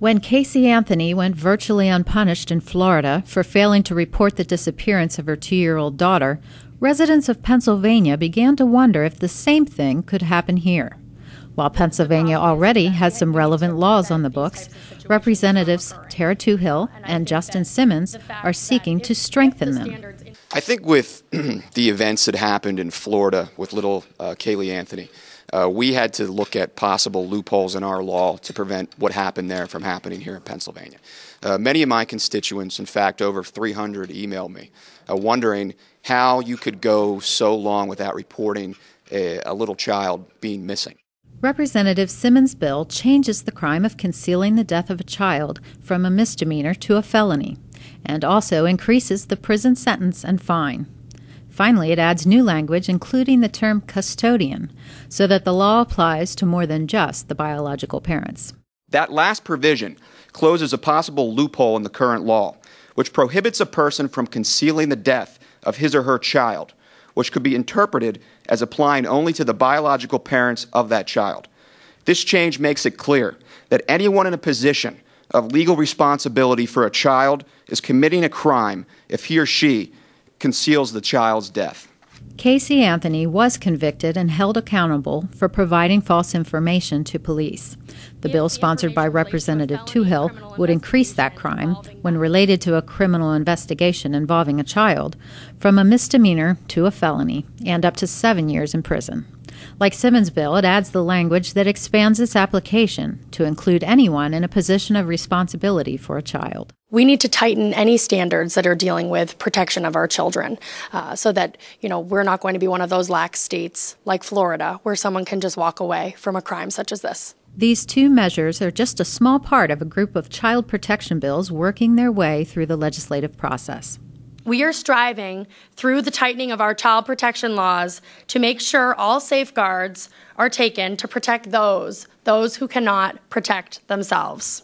When Casey Anthony went virtually unpunished in Florida for failing to report the disappearance of her 2-year-old daughter, residents of Pennsylvania began to wonder if the same thing could happen here. While Pennsylvania already has some relevant laws on the books, Representatives Tarah Toohil and Justin Simmons are seeking to strengthen them. I think with the events that happened in Florida with little Kaylee Anthony, we had to look at possible loopholes in our law to prevent what happened there from happening here in Pennsylvania. Many of my constituents, in fact over 300, emailed me wondering how you could go so long without reporting a little child being missing. Representative Simmons' bill changes the crime of concealing the death of a child from a misdemeanor to a felony, and also increases the prison sentence and fine. Finally, it adds new language, including the term custodian, so that the law applies to more than just the biological parents. That last provision closes a possible loophole in the current law, which prohibits a person from concealing the death of his or her child, which could be interpreted as applying only to the biological parents of that child. This change makes it clear that anyone in a position of legal responsibility for a child is committing a crime if he or she conceals the child's death. Casey Anthony was convicted and held accountable for providing false information to police. The bill sponsored by Representative Toohil would increase that crime, when related to a criminal investigation involving a child, from a misdemeanor to a felony and up to 7 years in prison. Like Simmons' bill, it adds the language that expands its application to include anyone in a position of responsibility for a child. We need to tighten any standards that are dealing with protection of our children so that, we're not going to be one of those lax states like Florida where someone can just walk away from a crime such as this. These two measures are just a small part of a group of child protection bills working their way through the legislative process. We are striving through the tightening of our child protection laws to make sure all safeguards are taken to protect those who cannot protect themselves.